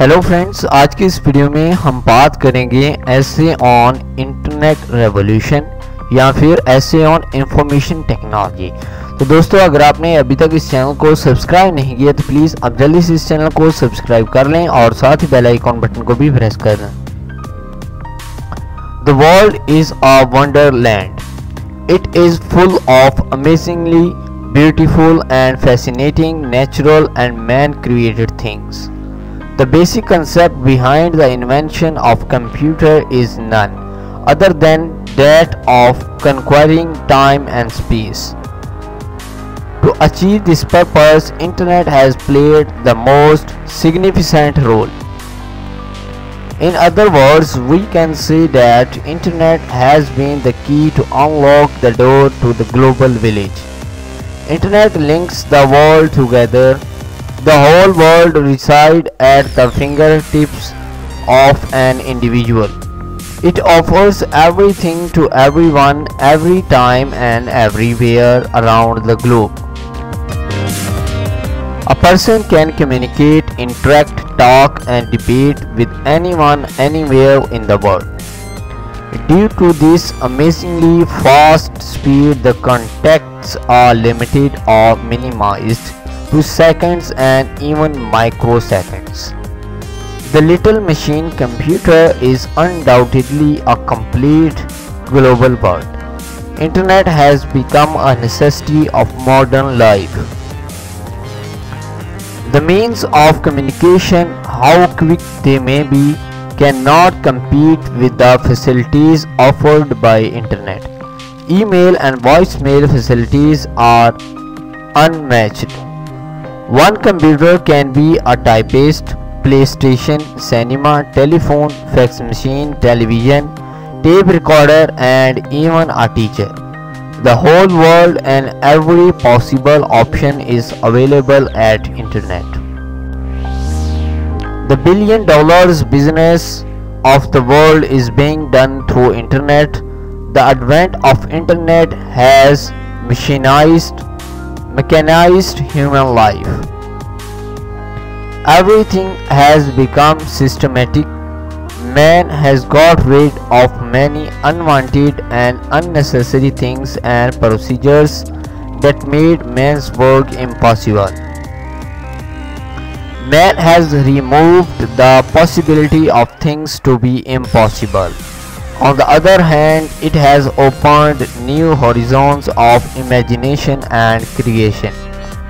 Hello friends, आज की इस वीडियो में हम बात करेंगे एसे ऑन इंटरनेट रेवोल्यूशन या फिर एसे ऑन इंफॉर्मेशन टेक्नोलॉजी। तो दोस्तों, अगर आपने अभी तक इस चैनल को सब्सक्राइब नहीं किया तो प्लीज़ आप जल्दी से इस चैनल को सब्सक्राइब कर लें और साथ ही बेल आइकॉन बटन को भी प्रेस कर लें। The world is a Wonderland. It is full of amazingly beautiful and fascinating natural and man-created things. The basic concept behind the invention of computer is none other than that of conquering time and space. To achieve this purpose, Internet has played the most significant role. In other words, we can say that Internet has been the key to unlock the door to the global village. Internet links the world together. The whole world resides at the fingertips of an individual. It offers everything to everyone, every time and everywhere around the globe. A person can communicate, interact, talk and debate with anyone, anywhere in the world. Due to this amazingly fast speed, the contacts are limited or minimized to seconds and even microseconds. The little machine computer is undoubtedly a complete global world. Internet has become a necessity of modern life. The means of communication, how quick they may be, cannot compete with the facilities offered by Internet. Email and voicemail facilities are unmatched. One computer can be a typist, PlayStation, cinema, telephone, fax machine, television, tape recorder and even a teacher. The whole world and every possible option is available at Internet. The $1 billion business of the world is being done through Internet. The advent of Internet has mechanized human life. Everything has become systematic. Man has got rid of many unwanted and unnecessary things and procedures that made man's work impossible. Man has removed the possibility of things to be impossible. On the other hand, it has opened new horizons of imagination and creation.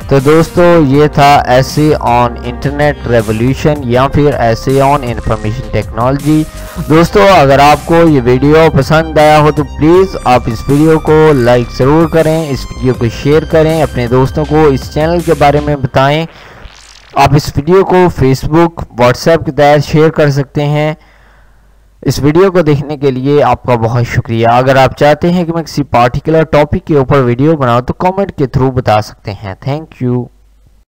तो दोस्तों, ये था essay on internet revolution या फिर essay on information technology. दोस्तों, अगर आपको ये वीडियो पसंद आया हो तो प्लीज़ आप इस वीडियो को लाइक ज़रूर करें, इस वीडियो को शेयर करें, अपने दोस्तों को इस चैनल के बारे में बताएं। आप इस वीडियो को फेसबुक, व्हाट्सएप के तहत शेयर कर सकते हैं। इस वीडियो को देखने के लिए आपका बहुत शुक्रिया। अगर आप चाहते हैं कि मैं किसी पार्टिकुलर टॉपिक के ऊपर वीडियो बनाऊं तो कमेंट के थ्रू बता सकते हैं। Thank you.